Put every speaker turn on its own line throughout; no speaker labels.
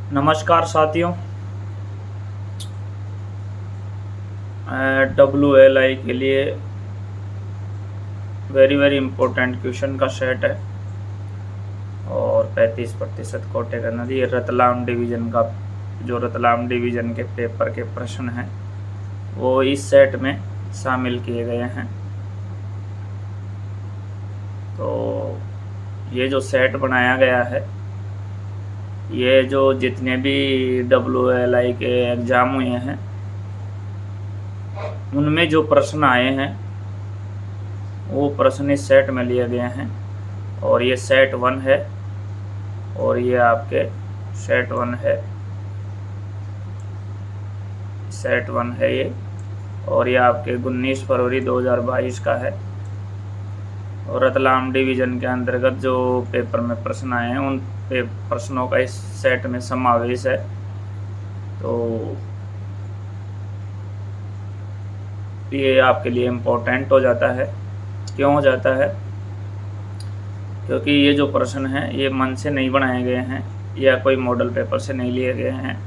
नमस्कार साथियों। WLI के लिए वेरी वेरी इंपॉर्टेंट क्वेश्चन का सेट है और 35% कोटे का नदी रतलाम डिवीज़न का जो रतलाम डिवीज़न के पेपर के प्रश्न हैं वो इस सेट में शामिल किए गए हैं। तो ये जो सेट बनाया गया है, ये जो जितने भी WLI के एग्ज़ाम हुए हैं उनमें जो प्रश्न आए हैं वो प्रश्न इस सेट में लिए गए हैं और ये सेट 1 है और ये आपके सेट 1 है, सेट 1 है ये, और ये आपके 19 फरवरी 2022 का है। और रतलाम डिवीज़न के अंतर्गत जो पेपर में प्रश्न आए हैं उन प्रश्नों का इस सेट में समावेश है। तो ये आपके लिए इम्पोर्टेंट हो जाता है। क्यों हो जाता है? क्योंकि ये जो प्रश्न हैं ये मन से नहीं बनाए गए हैं या कोई मॉडल पेपर से नहीं लिए गए हैं,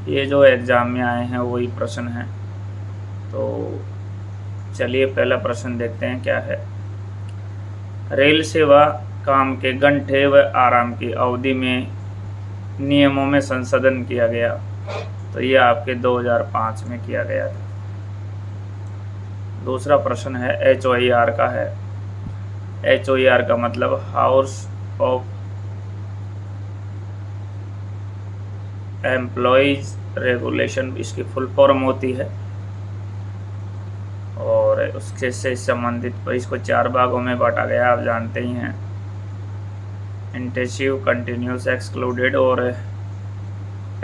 ये जो एग्ज़ाम में आए हैं वही प्रश्न हैं। तो चलिए पहला प्रश्न देखते हैं क्या है। रेल सेवा काम के घंटे व आराम की अवधि में नियमों में संशोधन किया गया। तो ये आपके 2005 में किया गया था। दूसरा प्रश्न है HOER का है। HOER का मतलब हाउस ऑफ एम्प्लॉइज रेगुलेशन, इसकी फुल फॉर्म होती है और उसके से संबंधित इसको 4 भागों में बांटा गया, आप जानते ही हैं। इंटेंसिव, कंटिन्यूस, एक्सक्लूडेड और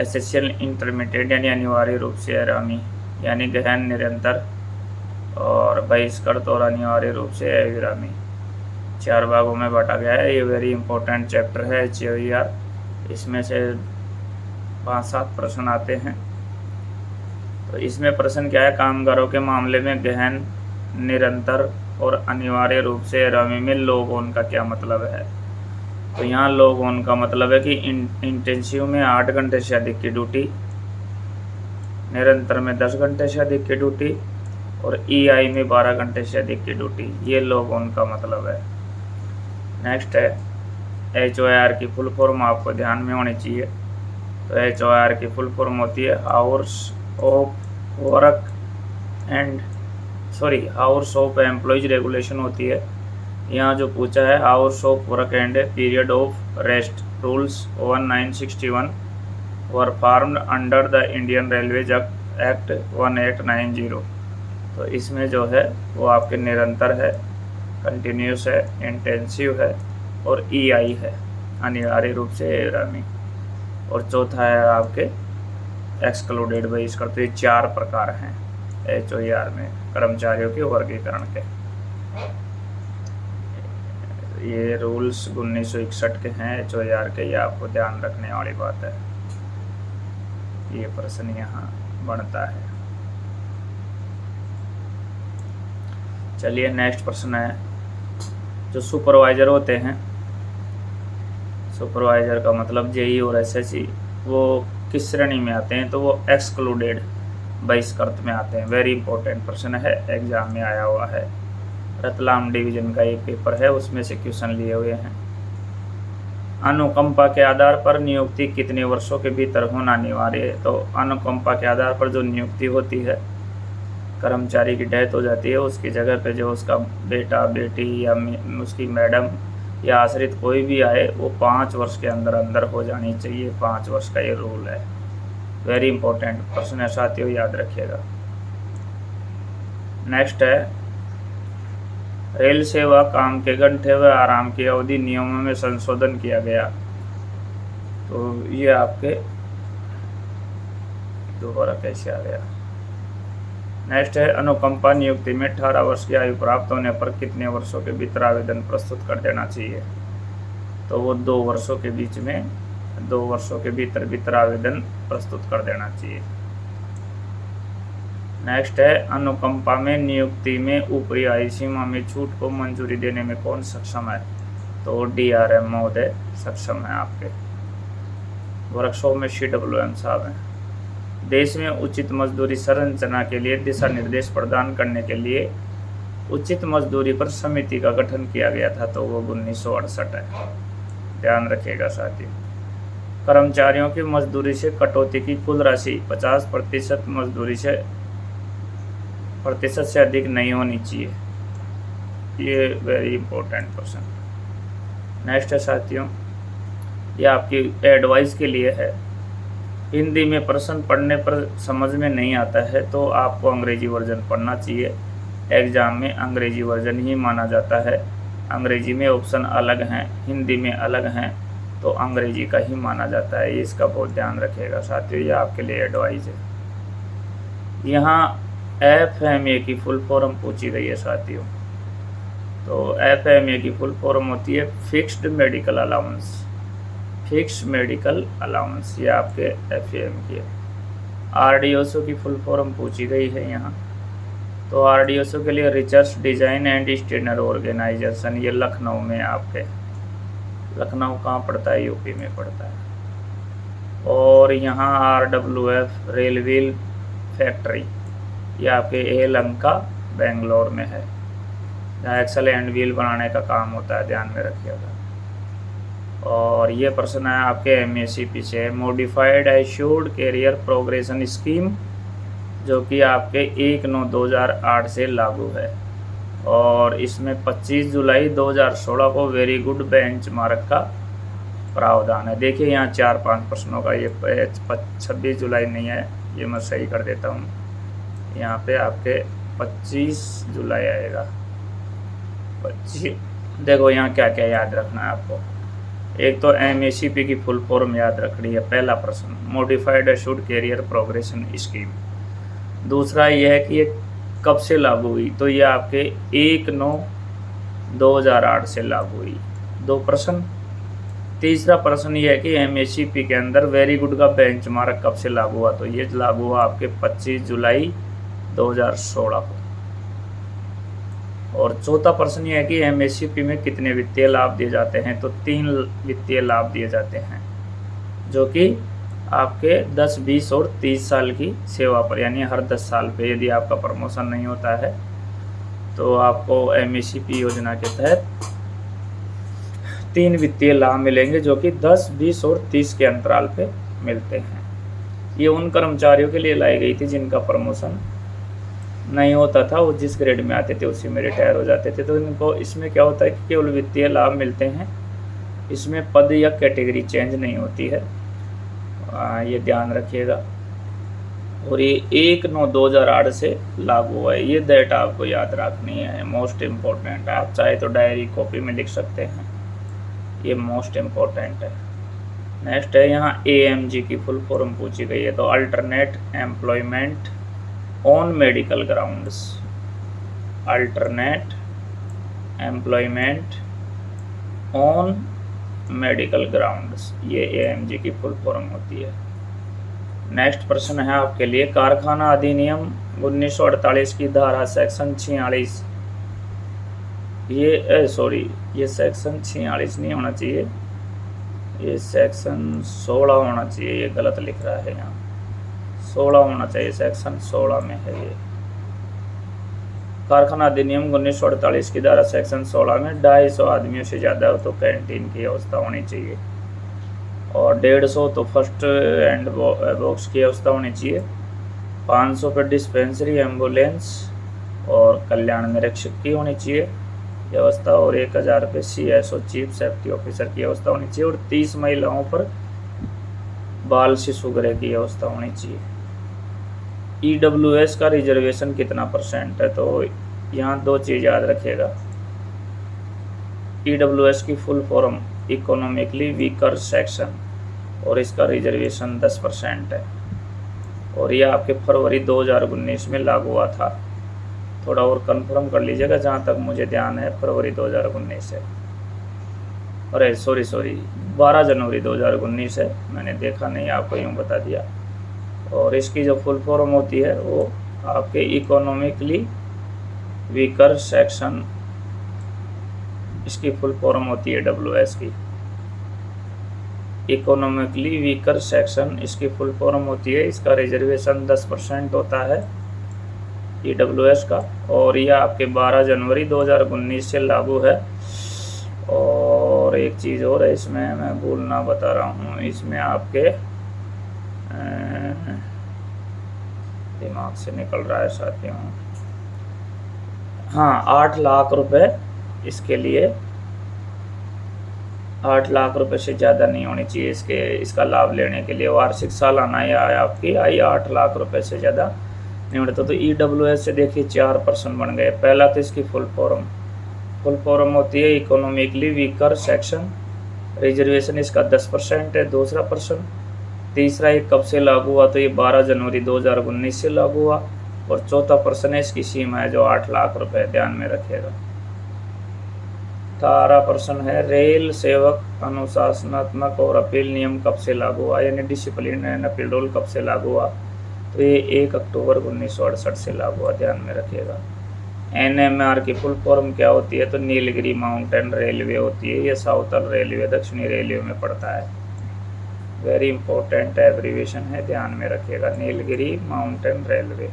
एसेंशियल इंटरमीडिएट यानी अनिवार्य रूप से आरामी यानी गहन निरंतर और बहिष्कृत और अनिवार्य रूप से अविरामी, 4 भागों में बांटा गया है। ये वेरी इंपॉर्टेंट चैप्टर है HOER। इसमें से 5-7 प्रश्न आते हैं। तो इसमें प्रश्न क्या है, कामगारों के मामले में गहन निरंतर और अनिवार्य रूप से अविरामी में लॉग ऑन का क्या मतलब है। तो यहाँ लॉग ऑन का मतलब है कि इंटेंसिव में 8 घंटे से अधिक की ड्यूटी, निरंतर में 10 घंटे से अधिक की ड्यूटी और EI में 12 घंटे से अधिक की ड्यूटी, ये लॉग ऑन का मतलब है। नेक्स्ट है HOER की फुल फॉर्म, आपको ध्यान में होनी चाहिए। तो HOER की फुल फॉर्म होती है हाउर्स ऑफ एम्प्लॉइज रेगुलेशन होती है। यहाँ जो पूछा है hours of work and period of rest rules 1961 were formed under the Indian railways act 1890। तो इसमें जो है वो आपके निरंतर है, कंटिन्यूस है, इंटेंसिव है और EI है, अनिवार्य रूप से अविरामी। और चौथा है आपके एक्सक्लूडेड बहिष्कृत। तो ये 4 प्रकार हैं HOER में कर्मचारियों के वर्गीकरण के। ये रूल्स 1961 के हैं HOER के, ये आपको ध्यान रखने वाली बात है। ये प्रश्न यहाँ बनता है। चलिए नेक्स्ट प्रश्न है, जो सुपरवाइज़र होते हैं, सुपरवाइज़र का मतलब JE और SSE, वो किस श्रेणी में आते हैं। तो वो एक्सक्लूडेड बहिष्कृत में आते हैं। वेरी इंपॉर्टेंट प्रश्न है, एग्जाम में आया हुआ है। रतलाम डिवीज़न का ये पेपर है, उसमें से क्वेश्चन लिए हुए हैं। अनुकंपा के आधार पर नियुक्ति कितने वर्षों के भीतर होना अनिवार्य है। तो अनुकंपा के आधार पर जो नियुक्ति होती है, कर्मचारी की डेथ हो जाती है, उसकी जगह पे जो उसका बेटा बेटी या उसकी मैडम या आश्रित कोई भी आए, वो 5 वर्ष के अंदर अंदर हो जानी चाहिए। 5 वर्ष का ये रूल है। वेरी इंपॉर्टेंट प्रश्न है साथियों, याद रखिएगा। नेक्स्ट है, रेल सेवा काम के घंटे व आराम की अवधि नियमों में संशोधन किया गया। तो ये आपके दोबारा कैसे आ गया। नेक्स्ट है, अनुकंपा नियुक्ति में 18 वर्ष की आयु प्राप्त होने पर कितने वर्षों के भीतर आवेदन प्रस्तुत कर देना चाहिए। तो वो 2 वर्षों के बीच में 2 वर्षों के भीतर आवेदन प्रस्तुत कर देना चाहिए। नेक्स्ट है, अनुकंपा में नियुक्ति में ऊपरी आयु सीमा में छूट को मंजूरी देने में कौन सक्षम है। तो DRM महोदय सक्षम है आपके। वर्कशॉप में CWM साहब हैं। देश में उचित मजदूरी संरचना के लिए दिशा निर्देश प्रदान करने के लिए उचित मजदूरी पर समिति का गठन किया गया था, तो वो 1968 है, ध्यान रखिएगा साथियों। कर्मचारियों की मजदूरी से कटौती की कुल राशि 50% प्रतिशत से अधिक नहीं होनी चाहिए। ये वेरी इंपॉर्टेंट क्वेश्चन। नेक्स्ट है साथियों, ये आपकी एडवाइस के लिए है। हिंदी में प्रश्न पढ़ने पर समझ में नहीं आता है तो आपको अंग्रेजी वर्जन पढ़ना चाहिए। एग्ज़ाम में अंग्रेजी वर्जन ही माना जाता है। अंग्रेजी में ऑप्शन अलग हैं, हिंदी में अलग हैं, तो अंग्रेजी का ही माना जाता है। ये इसका बहुत ध्यान रखिएगा साथियों, ये आपके लिए एडवाइस है। यहाँ FMA की फुल फॉर्म पूछी गई है साथियों। तो FMA की फुल फॉर्म होती है fixed medical allowance. Fixed medical allowance ये आपके FMA की है। RDSO की फुल फॉर्म पूछी गई है यहाँ। तो RDSO के लिए research design and standard organization, ये लखनऊ में आपके, लखनऊ कहाँ पड़ता है? यूपी में पड़ता है। और यहाँ RWF रेलवे फैक्ट्री, ये आपके लंका बेंगलोर में है, जहाँ एक्सल एंड व्हील बनाने का काम होता है, ध्यान में रखिएगा। और ये प्रश्न है आपके MACP से, modified assured career progression scheme, जो कि आपके 1/9/2008 से लागू है। और इसमें 25 जुलाई 2016 को वेरी गुड बेंचमार्क का प्रावधान है। देखिए यहाँ 4-5 प्रश्नों का, ये 26 जुलाई नहीं है, ये मैं सही कर देता हूँ। यहाँ पे आपके 25 जुलाई आएगा। 25, देखो यहाँ क्या क्या याद रखना है आपको। एक तो MACP की फुल फॉर्म याद रखनी है, पहला प्रश्न, modified assured career progression scheme. दूसरा यह है कि ये कब से लागू हुई, तो ये आपके 1/9/2008 से लागू हुई। 2 प्रश्न। तीसरा प्रश्न ये है कि MACP के अंदर वेरी गुड का बेंचमार्क कब से लागू हुआ, तो ये लागू हुआ आपके 25 जुलाई 2016 को। और चौथा प्रश्न ये है कि MACP में कितने वित्तीय लाभ दिए जाते हैं, तो 3 वित्तीय लाभ दिए जाते हैं, जो कि आपके 10, 20 और 30 साल की सेवा पर, यानी हर 10 साल पे यदि आपका प्रमोशन नहीं होता है तो आपको MACP योजना के तहत 3 वित्तीय लाभ मिलेंगे, जो कि 10, 20 और 30 के अंतराल पे मिलते हैं। ये उन कर्मचारियों के लिए लाई गई थी जिनका प्रमोशन नहीं होता था, वो जिस ग्रेड में आते थे उसी में रिटायर हो जाते थे। तो इनको इसमें क्या होता है कि केवल वित्तीय लाभ मिलते हैं, इसमें पद या कैटेगरी चेंज नहीं होती है, ये ध्यान रखिएगा। और ये 1/9/2008 से लागू हुआ है, ये डेट आपको याद रखनी है, मोस्ट इम्पोर्टेंट है। आप चाहे तो डायरी कॉपी में लिख सकते हैं, ये मोस्ट इम्पोर्टेंट है। नेक्स्ट है यहाँ AMG की फुल फॉर्म पूछी गई है, तो alternate employment on medical grounds. Alternate employment on medical grounds, ये AMG की फुल फॉर्म होती है। नेक्स्ट प्रश्न है आपके लिए, कारखाना अधिनियम 1948 की धारा सेक्शन 46, ये सेक्शन 46 नहीं होना चाहिए, ये सेक्शन 16 होना चाहिए, ये गलत लिख रहा है यहाँ, 16 होना चाहिए, सेक्शन 16 में है ये। कारखाना अधिनियम 1948 की धारा सेक्शन 16 में 250 आदमियों से ज़्यादा हो तो कैंटीन की व्यवस्था होनी चाहिए, और 150 तो फर्स्ट एंड बॉक्स की व्यवस्था होनी चाहिए, 500 पर डिस्पेंसरी, एम्बुलेंस और कल्याण निरीक्षक की होनी चाहिए व्यवस्था, और 1000 पे CSO चीफ सेफ्टी ऑफिसर की व्यवस्था होनी चाहिए, और 30 महिलाओं पर बाल शिशु गृह की व्यवस्था होनी चाहिए। EWS का रिजर्वेशन कितना % है, तो यहाँ 2 चीज़ याद रखिएगा। EWS की full form economically weaker section, और इसका रिजर्वेशन 10% है, और यह आपके फरवरी 2019 में लागू हुआ था। थोड़ा और कंफर्म कर लीजिएगा, जहाँ तक मुझे ध्यान है फरवरी 2019 है, अरे सॉरी 12 जनवरी 2019 है, मैंने देखा नहीं, आपको यूँ बता दिया। और इसकी जो फुल फॉर्म होती है वो आपके इकोनॉमिकली वीकर सेक्शन, इसकी फुल फॉर्म होती है WS की। इकोनॉमिकली वीकर सेक्शन, इसकी फुल फॉर्म होती है, इसका रिजर्वेशन 10% होता है EWS का, और यह आपके 12 जनवरी 2019 से लागू है। और एक चीज़ और है इसमें, मैं भूलना बता रहा हूँ, इसमें आपके दिमाग से निकल रहा है साथियों, हाँ 8 लाख रुपए इसके लिए, 8 लाख रुपए से ज़्यादा नहीं होनी चाहिए इसका लाभ लेने के लिए। वार्षिक सालाना आय आपकी आई 8 लाख रुपए से ज़्यादा नहीं होने तो EWS से देखिए 4% बन गए। पहला तो इसकी फुल फॉर्म होती है इकोनॉमिकली वीकर सेक्शन, रिजर्वेशन इसका 10% है, दूसरा पर्सन। तीसरा ये कब से लागू हुआ, तो ये 12 जनवरी 2019 से लागू हुआ। और चौथा पर्सन है, इसकी सीमा है जो 8 लाख रुपए, ध्यान में रखिएगा। 18% है रेल सेवक अनुशासनात्मक और अपील नियम कब से लागू हुआ, यानी डिसिप्लिन एंड अपील रूल कब से लागू हुआ, तो ये 1 अक्टूबर 1968 से लागू हुआ, ध्यान में रखिएगा। NMR की फुल फॉर्म क्या होती है, तो नीलगिरी माउंटेन रेलवे होती है, ये साउथर्न रेलवे दक्षिणी रेलवे में पड़ता है। वेरी इंपॉर्टेंट एब्रीविएशन है, ध्यान में रखिएगा, नीलगिरी माउंटेन रेलवे,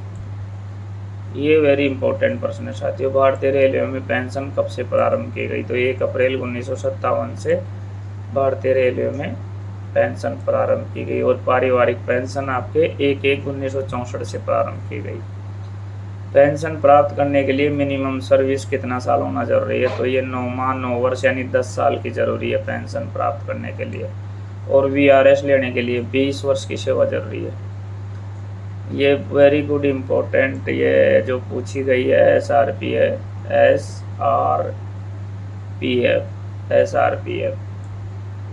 ये वेरी इंपॉर्टेंट प्रश्न है साथियों। भारतीय रेलवे में पेंशन कब से प्रारंभ की गई, तो 1 अप्रैल 1957 से भारतीय रेलवे में पेंशन प्रारंभ की गई। और पारिवारिक पेंशन आपके 1/1/1964 से प्रारंभ की गई। पेंशन प्राप्त करने के लिए मिनिमम सर्विस कितना साल होना जरूरी है, तो ये 9 माह 9 वर्ष यानी 10 साल की जरूरी है पेंशन प्राप्त करने के लिए। और VRS लेने के लिए 20 वर्ष की सेवा जरूरी है। ये वेरी गुड इम्पोर्टेंट, ये जो पूछी गई है SRPF,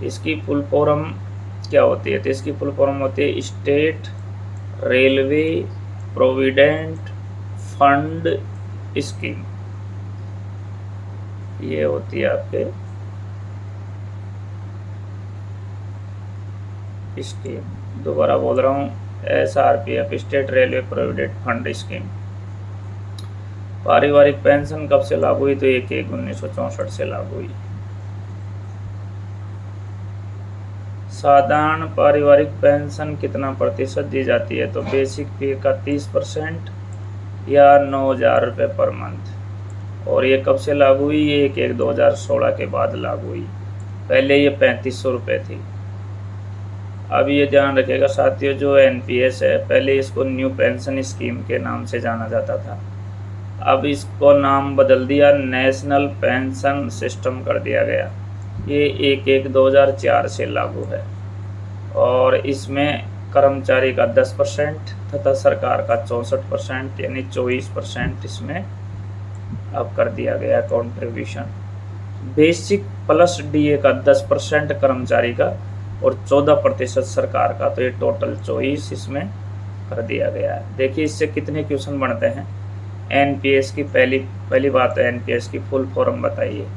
इसकी फुल फॉर्म क्या होती है, तो इसकी फुल फॉर्म होती है state railway provident fund scheme, ये होती है आपके स्कीम। दोबारा बोल रहा हूँ, SRPF state railway provident fund scheme. पारिवारिक पेंशन कब से लागू हुई, तो 1/1/1964 से लागू हुई। साधारण पारिवारिक पेंशन कितना प्रतिशत दी जाती है, तो बेसिक पे का 30% या 9,000 रुपये पर मंथ। और ये कब से लागू हुई, ये 1/1/2016 के बाद लागू हुई, पहले ये 3500 रुपये थी। अब ये ध्यान रखिएगा साथियों, जो NPS है पहले इसको न्यू पेंशन स्कीम के नाम से जाना जाता था, अब इसको नाम बदल दिया, नेशनल पेंशन सिस्टम कर दिया गया। ये 1/1/2004 से लागू है। और इसमें कर्मचारी का 10% तथा सरकार का 64% यानी 24% इसमें अब कर दिया गया कंट्रीब्यूशन। बेसिक प्लस DA का 10% कर्मचारी का और 14% सरकार का, तो ये टोटल 24 इसमें कर दिया गया है। देखिए इससे कितने क्वेश्चन बनते हैं। NPS की पहली बात है, NPS की फुल फॉर्म बताइए,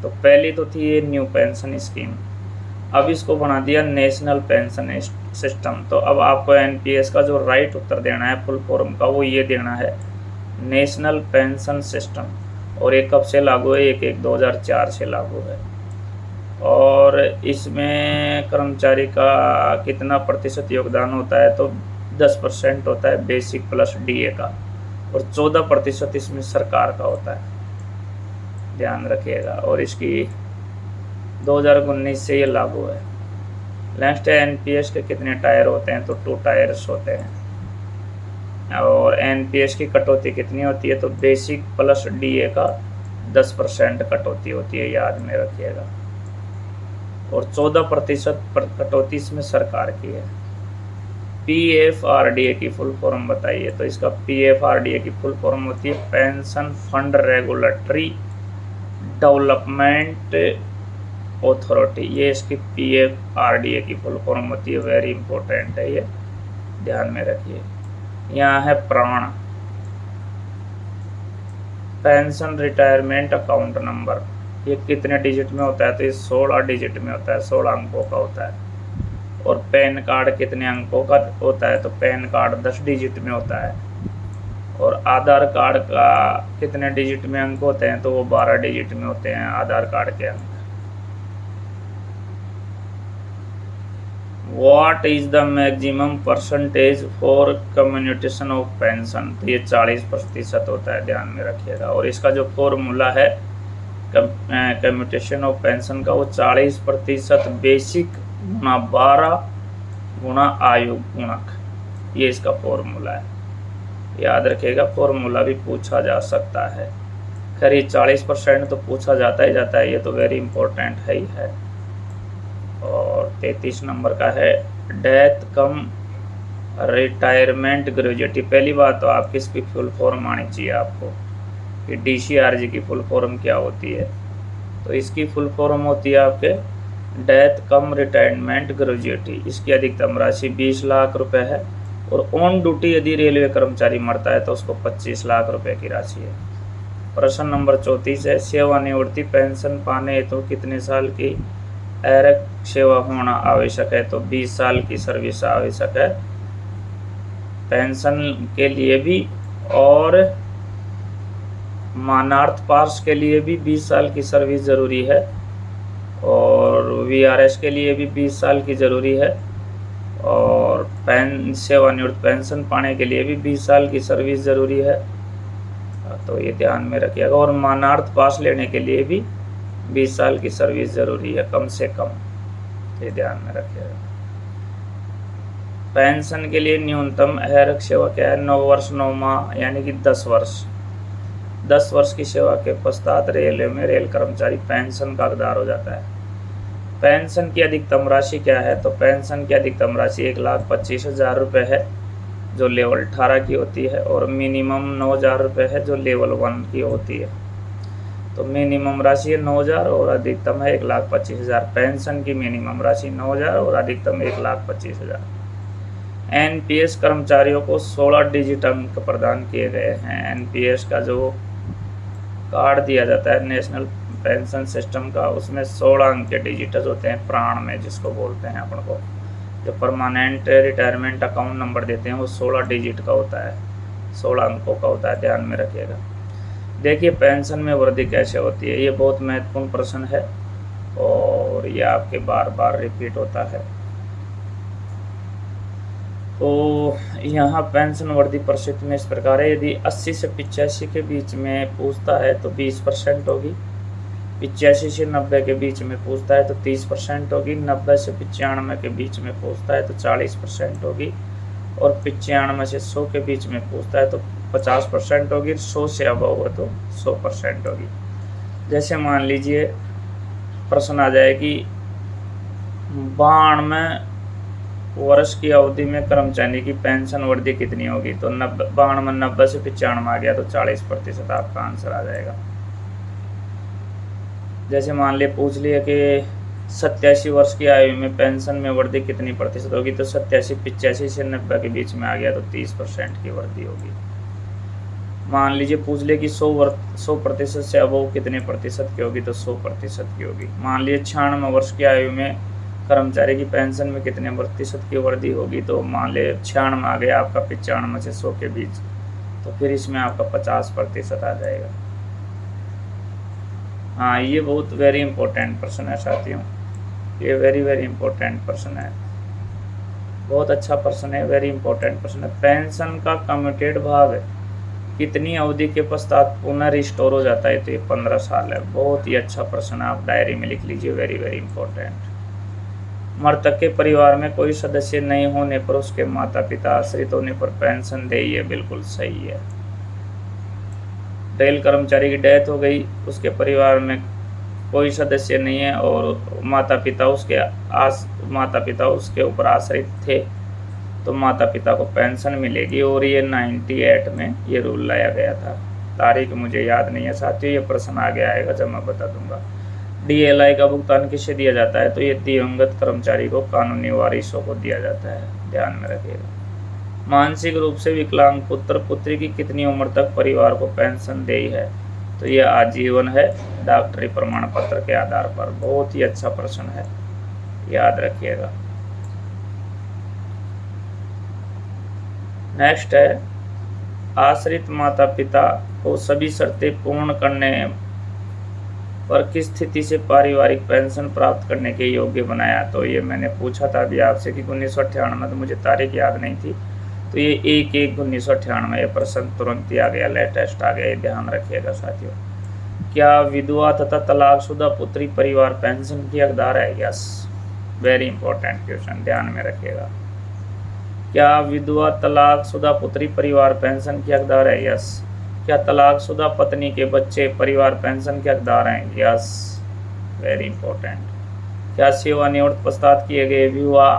तो पहली तो थी ये न्यू पेंशन स्कीम, अब इसको बना दिया नेशनल पेंशन सिस्टम। तो अब आपको NPS का जो राइट उत्तर देना है फुल फॉर्म का, वो ये देना है नेशनल पेंशन सिस्टम। और ये कब से लागू है, 1/1/2004 से लागू है। और इसमें कर्मचारी का कितना प्रतिशत योगदान होता है, तो 10% होता है बेसिक प्लस DA का, और 14% इसमें सरकार का होता है, ध्यान रखिएगा। और इसकी 2019 से ये लागू है। नेक्स्ट है NPS के कितने टायर होते हैं, तो 2 टायर्स होते हैं। और NPS की कटौती कितनी होती है, तो बेसिक प्लस DA का 10% कटौती होती है, याद में रखिएगा। और 14% कटौती इसमें सरकार की है। PFRDA की फुल फॉर्म बताइए, तो इसका PFRDA की फुल फॉर्म होती है pension fund regulatory development authority, ये इसकी PFRDA की फुल फॉर्म होती है। वेरी इंपॉर्टेंट है ये, ध्यान में रखिए। यहाँ है प्राण पेंशन रिटायरमेंट अकाउंट नंबर, ये कितने डिजिट में होता है, तो ये 16 डिजिट में होता है, 16 अंकों का होता है। और पैन कार्ड कितने अंकों का होता है, तो पैन कार्ड 10 डिजिट में होता है। और आधार कार्ड का कितने डिजिट में अंक होते हैं, तो वो 12 डिजिट में होते हैं आधार कार्ड के अंक। What is the maximum percentage for commutation of pension, तो ये 40% होता है, ध्यान में रखिएगा। और इसका जो फॉर्मूला है कम्युटेशन ऑफ पेंशन का, वो 40% बेसिक गुणा 12 गुणा आयु गुणक, ये इसका फॉर्मूला है, याद रखिएगा। फॉर्मूला भी पूछा जा सकता है। खैर ये 40% तो पूछा जाता ही जाता है, ये तो वेरी इंपॉर्टेंट है ही है। और 33 नंबर का है डेथ कम रिटायरमेंट ग्रेजुएटी। पहली बात तो आपकी इसकी फुल फॉर्म आनी चाहिए आपको कि DCRG की फुल फॉर्म क्या होती है। तो इसकी फुल फॉर्म होती है आपके डेथ कम रिटायरमेंट ग्रेजुएटी। इसकी अधिकतम राशि 20 लाख रुपए है, और ऑन ड्यूटी यदि रेलवे कर्मचारी मरता है तो उसको 25 लाख रुपए की राशि है। प्रश्न नंबर 34 है, सेवानिवृत्ति पेंशन पाने हेतु कितने साल की एरक सेवा होना आवश्यक है, तो 20 साल की सर्विस आवश्यक है पेंशन के लिए भी, और मानार्थ पास के लिए भी 20 साल की सर्विस ज़रूरी है, और VRS के लिए भी 20 साल की ज़रूरी है, और सेवानिवृत्त पेंशन पाने के लिए भी 20 साल की सर्विस ज़रूरी है, तो ये ध्यान में रखिएगा। और मानार्थ पास लेने के लिए भी 20 साल की सर्विस ज़रूरी है कम से कम, ये ध्यान में रखिएगा। पेंशन के लिए न्यूनतम एरक सेवा क्या है, 9 वर्ष 9 माह यानी कि 10 वर्ष। 10 वर्ष की सेवा के पश्चात रेलवे में रेल कर्मचारी पेंशन का हकदार हो जाता है। पेंशन की अधिकतम राशि क्या है, तो पेंशन की अधिकतम राशि 1,25,000 रुपये है जो लेवल 18 की होती है, और मिनिमम 9,000 रुपये है जो लेवल 1 की होती है। तो मिनिमम राशि है 9,000 और अधिकतम है 1,25,000। पेंशन की मिनिमम राशि 9,000 और अधिकतम 1,25,000। NPS कर्मचारियों को 16 डिजिट अंक प्रदान किए गए हैं। NPS का जो कार्ड दिया जाता है नेशनल पेंशन सिस्टम का, उसमें 16 अंक के डिजिटल होते हैं, प्राण में जिसको बोलते हैं अपन को। जो परमानेंट रिटायरमेंट अकाउंट नंबर देते हैं वो 16 डिजिट का होता है, 16 अंकों का होता है, ध्यान में रखिएगा। देखिए पेंशन में वृद्धि कैसे होती है, ये बहुत महत्वपूर्ण प्रश्न है और ये आपके बार बार रिपीट होता है। तो यहाँ पेंशन वृद्धि प्रतिशत में इस प्रकार है, यदि 80 से 85 के बीच में पूछता है तो 20% होगी, 85 से 90 के बीच में पूछता है तो 30% होगी, 90 से 95 के बीच में पूछता है तो 40% होगी, और 95 से 100 के बीच में पूछता है तो 50% होगी, 100 से अबव हो तो 100% होगी। जैसे मान लीजिए प्रश्न आ जाए कि 92 वर्ष की अवधि में कर्मचारी की पेंशन वृद्धि कितनी होगी, तो 90 से 95 आ गया तो 40% आपका आंसर आ जाएगा। जैसे मान लिया पूछ लिया कि 87 वर्ष की आयु में पेंशन में वृद्धि कितनी प्रतिशत होगी, तो 87 85 से 90 के बीच में आ गया तो 30% की वृद्धि होगी। मान लीजिए पूछ लिया कि 100% से अबव कितने प्रतिशत की होगी, तो 100% की होगी। मान लीजिए 96 वर्ष की आयु में कर्मचारी की पेंशन में कितने प्रतिशत की वृद्धि होगी, तो मान लिया 96 आ गया आपका 95 से 100 के बीच, तो फिर इसमें आपका 50% आ जाएगा। हाँ ये बहुत वेरी इंपॉर्टेंट प्रश्न है साथियों, ये वेरी इंपॉर्टेंट प्रश्न है, बहुत अच्छा प्रश्न है, वेरी इंपॉर्टेंट प्रश्न है। पेंशन का कम्यूटेड भाग कितनी अवधि के पश्चात पुनः रिस्टोर हो जाता है, तो ये 15 साल है। बहुत ही अच्छा प्रश्न है, आप डायरी में लिख लीजिए, वेरी इंपॉर्टेंट। मृतक के परिवार में कोई सदस्य नहीं होने पर उसके माता पिता आश्रित होने पर पेंशन दे, ये बिल्कुल सही है। रेल कर्मचारी की डेथ हो गई, उसके परिवार में कोई सदस्य नहीं है और माता पिता उसके ऊपर आश्रित थे, तो माता पिता को पेंशन मिलेगी। और ये 98 में ये रूल लाया गया था, तारीख मुझे याद नहीं है साथियों, ये प्रश्न आगे आएगा जब मैं बता दूंगा। DLI का भुगतान किसे दिया जाता है, तो ये दिवंगत कर्मचारी को कानूनी वारिसों को दिया जाता है, ध्यान में रखिएगा। मानसिक रूप से विकलांग पुत्र पुत्री की कितनी उम्र तक परिवार को पेंशन दे है, तो ये आजीवन है डॉक्टरी प्रमाण पत्र के आधार पर। बहुत ही अच्छा प्रश्न है, याद रखिएगा। नेक्स्ट है, आश्रित माता पिता को सभी शर्तें पूर्ण करने पर किस स्थिति से पारिवारिक पेंशन प्राप्त करने के योग्य बनाया? तो ये मैंने पूछा था अभी आपसे कि 1998, तो मुझे तारीख याद नहीं थी, तो ये 1/1/1998 ये प्रश्न तुरंत ही आ गया, लेटेस्ट आ गया, ये ध्यान रखिएगा साथियों। क्या विधवा तथा तलाकशुदा पुत्री परिवार पेंशन की हकदार है? यस, वेरी इंपॉर्टेंट क्वेश्चन, ध्यान में रखिएगा। क्या विधवा तलाकशुदा पुत्री परिवार पेंशन की हकदार है? यस। क्या तलाकशुदा पत्नी के बच्चे परिवार पेंशन के हकदार हैं? Yes, very important. क्या सेवानिवृत्त पश्चात किए गए विवाह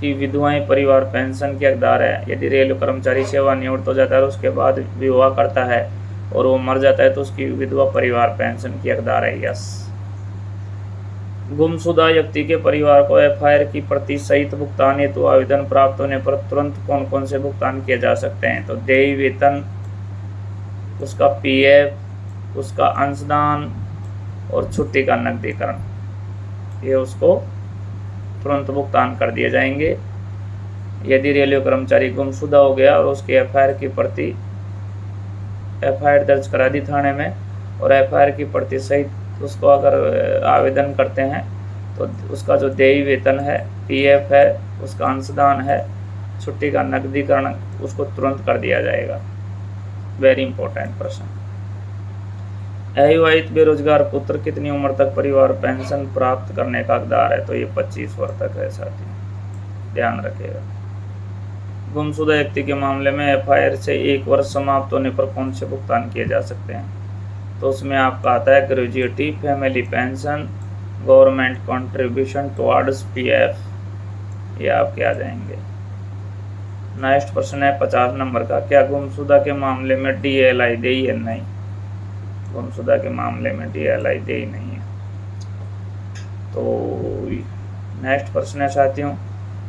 की विधवाएं परिवार पेंशन के हकदार है? यदि रेलवे कर्मचारी सेवानिवृत्त हो जाता है और उसके बाद विवाह करता है और वो मर जाता है तो उसकी विधवा परिवार पेंशन की हकदार है। यस। गुमशुदा व्यक्ति के परिवार को एफआईआर की प्रति सहित भुगतान हेतु आवेदन प्राप्त होने पर तुरंत कौन कौन से भुगतान किए जा सकते हैं? तो देय वेतन, उसका पीएफ, उसका अंशदान और छुट्टी का नकदीकरण, ये उसको तुरंत भुगतान कर दिए जाएंगे। यदि रेलवे कर्मचारी गुमशुदा हो गया और उसकी एफआईआर दर्ज करा दी थाने में और एफआईआर की प्रति सहित उसको अगर आवेदन करते हैं तो उसका जो देय वेतन है, पीएफ है, उसका अंशदान है, छुट्टी का नकदीकरण उसको तुरंत कर दिया जाएगा। वेरी इंपॉर्टेंट प्रश्न। अविवाहित बेरोजगार पुत्र कितनी उम्र तक परिवार पेंशन प्राप्त करने का हकदार है? तो ये 25 वर्ष तक है साथी, ध्यान रखिएगा। गुमशुदा व्यक्ति के मामले में एफआईआर से 1 वर्ष समाप्त होने पर कौन से भुगतान किए जा सकते हैं? तो उसमें आपका आता है gratuity, family pension, government contribution towards PF, ये आपके आ जाएंगे। नेक्स्ट प्रश्न है 50 नंबर का। क्या गुमशुदा के मामले में डीएलआई देय है? नहीं, गुमशुदा के मामले में डीएलआई देय नहीं है। तो नेक्स्ट प्रश्न है साथियों,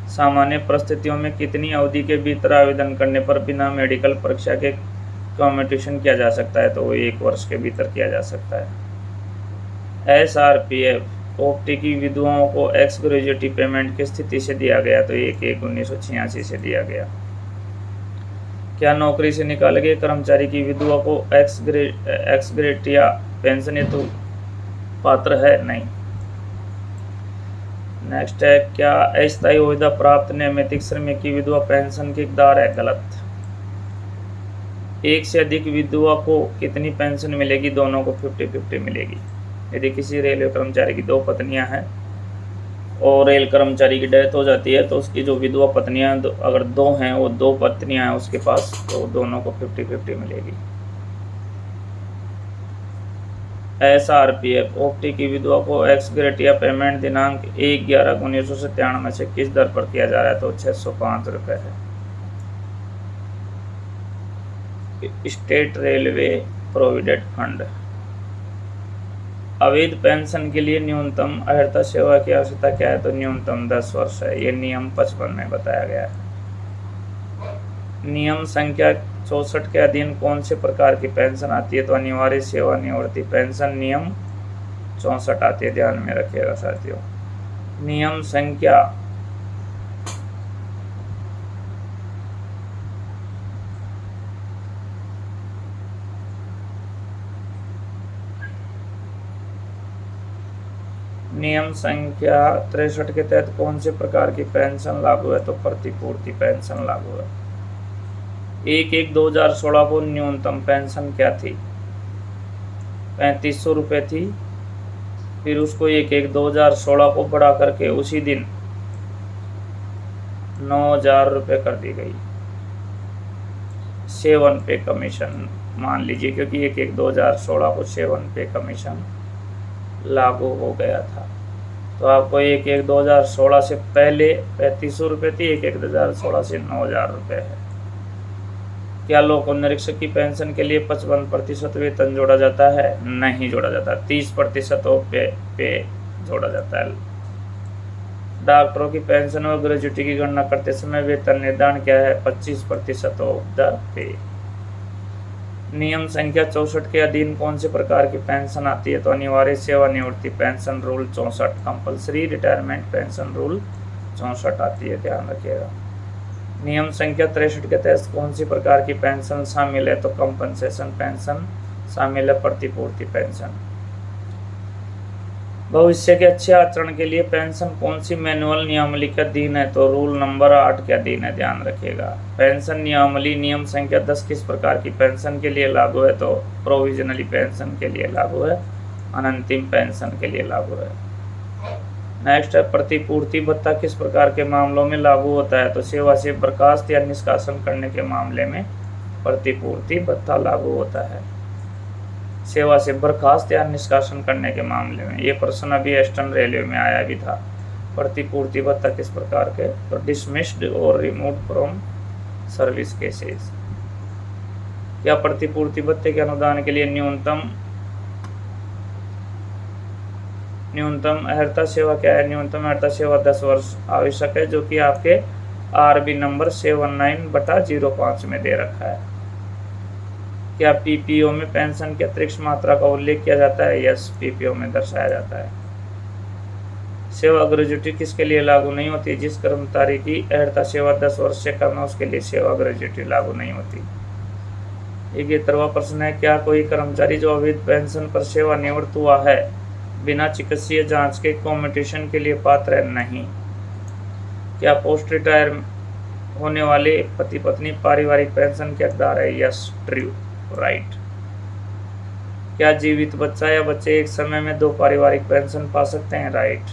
सामान्य परिस्थितियों में कितनी अवधि के भीतर आवेदन करने पर बिना मेडिकल परीक्षा के कम्यूटेशन किया जा सकता है? तो वो 1 वर्ष के भीतर किया जा सकता है। एसआरपीएफ ओपटी की विधवाओं को एक्स ग्रेजुएटी पेमेंट किस स्थिति से दिया गया? तो 1/1/1986 से दिया गया। क्या नौकरी से निकाले गए कर्मचारी की विधवा को एक्स ग्रेटिया पेंशन हेतु पात्र है? नहीं। नेक्स्ट है, क्या अस्थायी ओहदा प्राप्त नैमित्तिक श्रमिक की विधवा पेंशन की हकदार है? गलत। एक से अधिक विधवा को कितनी पेंशन मिलेगी? दोनों को 50-50 मिलेगी। यदि किसी रेलवे कर्मचारी की 2 पत्नियां हैं और रेल कर्मचारी की डेथ हो जाती है तो उसकी जो विधवा पत्नियां अगर 2 हैं, वो 2 पत्नियां हैं उसके पास, तो दोनों को 50-50 मिलेगी। एसआरपीएफ ओपटी की विधवा को एक्स ग्रेटिया पेमेंट दिनांक 1/11/1997 से किस दर पर किया जा रहा है? तो 605 रुपये है। State railway provident fund. अवैध पेंशन के लिए न्यूनतम अर्हता सेवा की आवश्यकता क्या है? तो न्यूनतम 10 वर्ष है। ये नियम 55 में बताया गया है। नियम संख्या 64 के अधीन कौन से प्रकार की पेंशन आती है? तो अनिवार्य सेवानिवृत्ति पेंशन नियम 64 आती है, ध्यान में रखिएगा साथियों। नियम संख्या 63 के तहत कौन से प्रकार की पेंशन लागू है? तो प्रतिपूर्ति पेंशन लागू है। 1/1/2016 को न्यूनतम पेंशन क्या थी? 3500 रुपये थी। फिर उसको 1/1/2016 को बढ़ा करके उसी दिन 9000 रुपये कर दी गई। 7 पे कमीशन मान लीजिए, क्योंकि 1/1/2016 को 7 पे कमीशन लागू हो गया था। तो आपको 1/1/2016 से पहले 3500 रुपये थी, 1/1/2016 से 9000 रुपये है। क्या लोक निरीक्षक की पेंशन के लिए 55% वेतन जोड़ा जाता है? नहीं जोड़ा जाता, 30% पे जोड़ा जाता है। डॉक्टरों की पेंशन और ग्रेजुएटी की गणना करते समय वेतन निर्धारण क्या है? 25% ऑफ द पे। नियम संख्या 64 के अधीन कौन से प्रकार की पेंशन आती है? तो अनिवार्य सेवानिवृत्ति pension rule 64, compulsory retirement pension rule 64 आती है, ध्यान रखिएगा। नियम संख्या 63 के तहत कौन सी प्रकार की पेंशन शामिल है? तो कंपनसेशन पेंशन शामिल है, प्रतिपूर्ति पेंशन। भविष्य के अच्छे आचरण के लिए पेंशन कौन सी मैनुअल नियमावली का अधीन है? तो रूल नंबर 8 के अधीन है, ध्यान रखिएगा। पेंशन नियमावली नियम संख्या 10 किस प्रकार की पेंशन के लिए लागू है? तो प्रोविजनली पेंशन के लिए लागू है, अनंतिम पेंशन के लिए लागू है। नेक्स्ट है प्रतिपूर्ति भत्ता किस प्रकार के मामलों में लागू होता है? तो सेवा से बर्खास्त या निष्कासन करने के मामले में प्रतिपूर्ति भत्ता लागू होता है। सेवा से बर्खास्त या निष्कासन करने के मामले में, ये प्रश्न अभी ईस्टर्न रेलवे में आया भी था। प्रतिपूर्ति भत्ता किस प्रकार के? तो डिसमिस्ड और रिमूव्ड फ्रॉम सर्विस केसेस। क्या प्रतिपूर्ति भत्ते के अनुदान के लिए न्यूनतम अर्हता सेवा क्या है? न्यूनतम अर्हता सेवा 10 वर्ष आवश्यक है, जो कि आपके RB नंबर 79/05 में दे रखा है। क्या PPO में पेंशन की अतिरिक्त मात्रा का उल्लेख किया जाता है? यस, PPO में दर्शाया जाता है। सेवा ग्रेजुएटी किसके लिए लागू नहीं होती? जिस कर्मचारी की अर्हता सेवा 10 वर्ष से कम है उसके लिए सेवा ग्रेजुएटी लागू नहीं होती। 71वां प्रश्न है, क्या कोई कर्मचारी जो अवैध पेंशन पर सेवानिवृत्त हुआ है बिना चिकित्सीय जांच के कम्यूटेशन के लिए पात्र है? नहीं। क्या पोस्ट रिटायर होने वाले पति पत्नी पारिवारिक पेंशन के हकदार है? Yes, true, right. क्या जीवित बच्चा या बच्चे एक समय में 2 पारिवारिक पेंशन पा सकते हैं? राइट।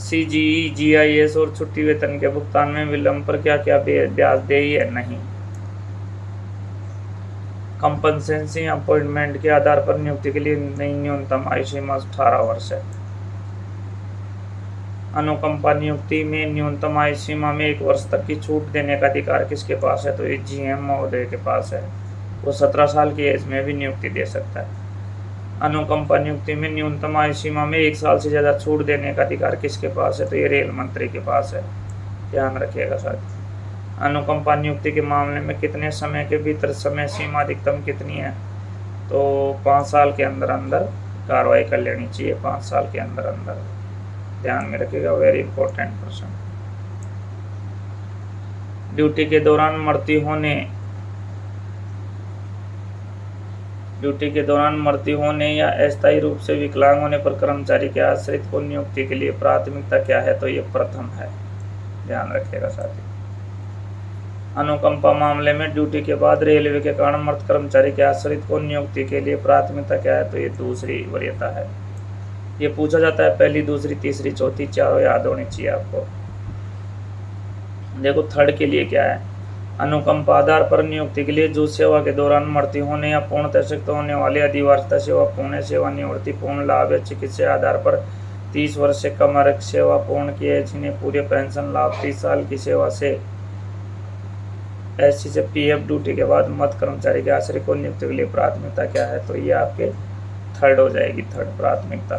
CGE, GIS और छुट्टी वेतन के भुगतान में विलंब पर क्या क्या ब्याज देय है? नहीं। कंपनसेशन अपॉइंटमेंट के आधार पर नियुक्ति के लिए नई न्यूनतम आयु सीमा 18 वर्ष है। अनुकंपा नियुक्ति में न्यूनतम आयु सीमा में 1 वर्ष तक की छूट देने का अधिकार किसके पास है? तो ये GM महोदय के पास है। वो 17 साल की एज में भी नियुक्ति दे सकता है। अनुकंपा नियुक्ति में न्यूनतम आयु सीमा में 1 साल से ज़्यादा छूट देने का अधिकार किसके पास है? तो ये रेल मंत्री के पास है, ध्यान रखिएगा साथ। अनुकंपा नियुक्ति के मामले में कितने समय के भीतर समय सीमा अधिकतम कितनी है? तो 5 साल के अंदर अंदर कार्रवाई कर लेनी चाहिए, 5 साल के अंदर अंदर, ध्यान में रखिएगा, वेरी इंपॉर्टेंट प्रश्न। ड्यूटी के दौरान मृत्यु होने या अस्थायी रूप से विकलांग होने पर कर्मचारी के आश्रित को नियुक्ति के लिए प्राथमिकता क्या है? तो ये प्रथम है, ध्यान रखिएगा साथी। अनुकंपा मामले में ड्यूटी के बाद रेलवे के कारण मृत कर्मचारी के आश्रित को नियुक्ति के लिए प्राथमिकता क्या है? तो ये दूसरी वरीयता है। ये पूछा जाता है पहली, दूसरी, तीसरी, चौथी, चारों याद होनी चाहिए आपको। देखो थर्ड के लिए क्या है? अनुकंपा आधार पर नियुक्ति के लिए जो सेवा के दौरान मृत्यु होने या पूर्णतः रिक्त होने वाले अधिवार्षता सेवा, पूर्ण सेवानिवृत्ति, पूर्ण लाभ या चिकित्सा आधार पर 30 वर्ष से कम अर्घ सेवा पूर्ण की है, जिन्हें पूरे पेंशन लाभ 30 साल की सेवा से SC से PF ड्यूटी के बाद मत कर्मचारी के आश्रय को नियुक्ति के लिए प्राथमिकता क्या है? तो ये आपके थर्ड हो जाएगी, थर्ड प्राथमिकता।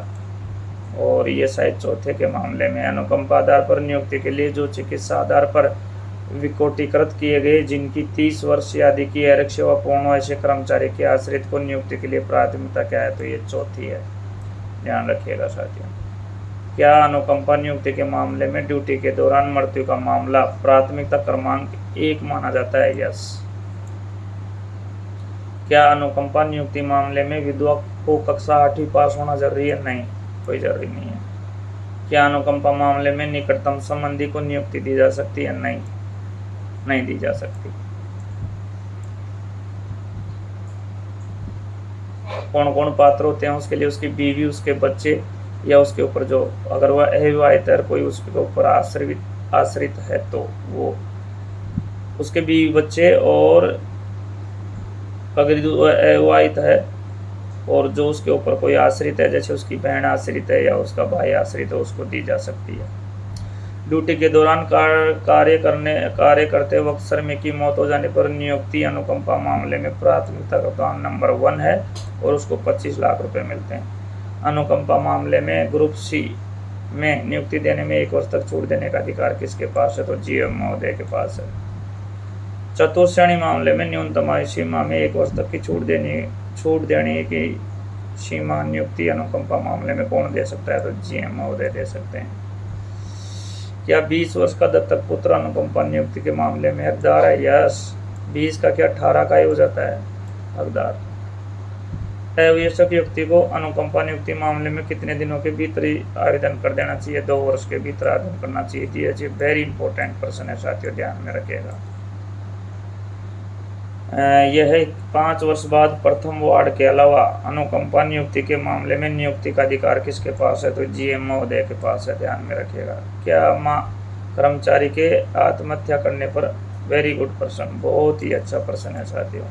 और ये शायद चौथे के मामले में, अनुकंपा आधार पर नियुक्ति के लिए जो चिकित्सा आधार पर विकोटीकृत किए गए जिनकी 30 वर्ष या अधिक की अर्घ सेवा पूर्ण हो ऐसे कर्मचारी के आश्रित को नियुक्ति के लिए प्राथमिकता क्या है? तो ये चौथी है, ध्यान रखिएगा साथियों। क्या अनुकंपा नियुक्ति के मामले में ड्यूटी के दौरान मृत्यु का मामला प्राथमिकता क्रमांक 1 माना जाता है? यस। क्या अनुकंपा नियुक्ति मामले में विधवा को कक्षा 8वीं पास होना जरूरी है? नहीं, कोई जरूरी नहीं है। क्या अनुकंपा मामले में निकटतम संबंधी को नियुक्ति दी जा सकती है? नहीं दी जा सकती। कौन कौन पात्र होते हैं उसके लिए? उसकी बीवी, उसके बच्चे, या उसके ऊपर जो, अगर वह अविवाहित है कोई उसके ऊपर आश्रित है तो वो उसके बीवी बच्चे, और अगर अविवाहित है और जो उसके ऊपर कोई आश्रित है, जैसे उसकी बहन आश्रित है या उसका भाई आश्रित है, उसको दी जा सकती है। ड्यूटी के दौरान कार्य करते वक्त श्रमिक की मौत हो जाने पर नियुक्ति अनुकंपा मामले में प्राथमिकता का नंबर 1 है और उसको 25 लाख रुपए मिलते हैं। अनुकंपा मामले में ग्रुप C में नियुक्ति देने में 1 वर्ष तक छूट देने का अधिकार किसके पास है? तो GM महोदय के पास है। चतुर्थ श्रेणी मामले में न्यूनतम आयु सीमा में 1 वर्ष तक की छूट देने की सीमा नियुक्ति अनुकंपा मामले में कौन दे सकता है? तो GM महोदय दे सकते हैं। क्या 20 वर्ष का दत्तक पुत्र अनुकंपा नियुक्ति के मामले में हकदार है? यस। 20 का क्या 18 का ही हो जाता है हकदार। अवयस्क व्यक्ति को अनुकंपा नियुक्ति मामले में कितने दिनों के भीतर ही आवेदन कर देना चाहिए? 2 वर्ष के भीतर आवेदन करना चाहिए। जी वेरी इंपॉर्टेंट प्रश्न है साथियों, ध्यान में रखिएगा। यह 5 वर्ष बाद प्रथम वार्ड के अलावा अनुकंपा नियुक्ति के मामले में नियुक्ति का अधिकार किसके पास है? तो जीएम महोदय के पास है, ध्यान में रखिएगा। क्या कर्मचारी के आत्महत्या करने पर, वेरी गुड प्रश्न, बहुत ही अच्छा प्रश्न है साथियों।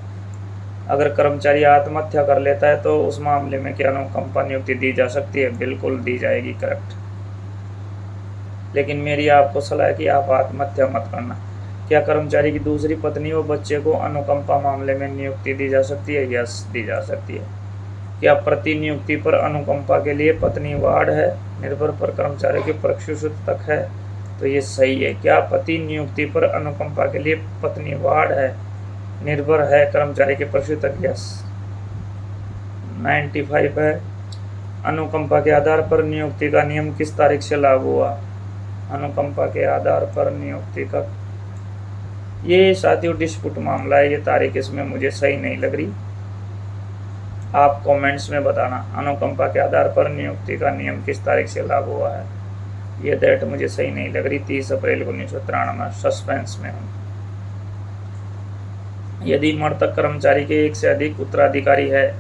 अगर कर्मचारी आत्महत्या कर लेता है तो उस मामले में क्या अनुकंपा नियुक्ति दी जा सकती है? बिल्कुल दी जाएगी, करेक्ट। लेकिन मेरी आपको सलाह है कि आप आत्महत्या मत करना। क्या कर्मचारी की दूसरी पत्नी व बच्चे को अनुकंपा मामले में नियुक्ति दी जा सकती है? यस, दी जा सकती है। क्या प्रति नियुक्ति पर अनुकंपा के लिए पत्नी वार्ड है, निर्भर पर कर्मचारी के प्रक्षुषित तक है? तो ये सही है। क्या पति नियुक्ति पर अनुकंपा के लिए पत्नी वार्ड है, निर्भर है कर्मचारी के प्रक्षुषित तक? यस, 95 है। अनुकंपा के आधार पर नियुक्ति का नियम किस तारीख से लागू हुआ? अनुकंपा के आधार पर नियुक्ति का, ये साथियों डिस्प्यूट मामला है, ये तारीख इसमें मुझे सही नहीं लग रही। आप कमेंट्स में बताना अनुकंपा के आधार पर नियुक्ति का नियम किस तारीख से लागू हुआ है। ये डेट मुझे सही नहीं लग रही। 30 अप्रैल 1993। सस्पेंस में हूँ। यदि मृतक कर्मचारी के एक से अधिक उत्तराधिकारी है,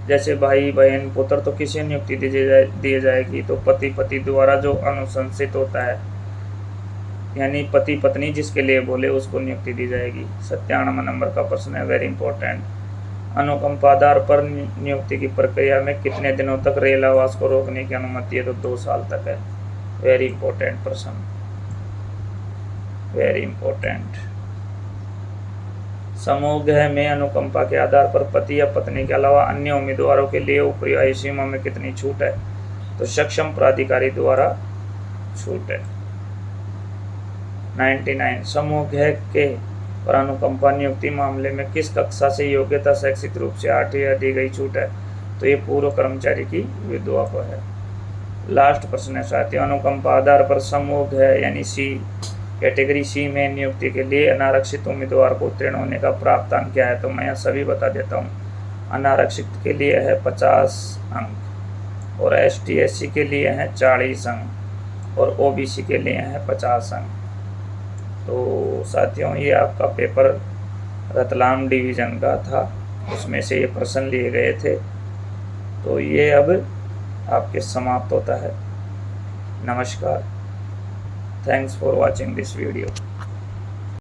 जैसे भाई बहन पुत्र, तो किसे नियुक्ति दी जाएगी? तो पति द्वारा जो अनुशंसित होता है, यानी पति पत्नी जिसके लिए बोले उसको नियुक्ति दी जाएगी। 97 नंबर का प्रश्न है, वेरी इंपॉर्टेंट। अनुकंपा आधार पर नियुक्ति की प्रक्रिया में कितने दिनों तक रेल आवास को रोकने की अनुमति है? तो 2 साल तक है। वेरी इंपॉर्टेंट प्रश्न, वेरी इंपॉर्टेंट। समूह गृह में अनुकंपा के आधार पर पति या पत्नी के अलावा अन्य उम्मीदवारों के लिए ऊपरी आयु सीमा में कितनी छूट है? तो सक्षम प्राधिकारी द्वारा छूट है। 99 समूह गृह के पर अनुकंपा नियुक्ति मामले में किस कक्षा से योग्यता शैक्षिक रूप से 8 या दी गई छूट है? तो ये पूर्व कर्मचारी की विधवा को है। लास्ट प्रश्न है साथियों, अनुकंपा आधार पर समूह गृह यानी सी कैटेगरी सी में नियुक्ति के लिए अनारक्षित उम्मीदवार को उत्तीर्ण होने का प्रावधान क्या है? तो मैं सभी बता देता हूँ। अनारक्षित के लिए है 50 अंक, और ST SC के लिए है 40 अंक, और OBC के लिए है 50 अंक। तो साथियों ये आपका पेपर रतलाम डिवीज़न का था, उसमें से ये प्रश्न लिए गए थे। तो ये अब आपके समाप्त होता है। नमस्कार, thanks for watching this video.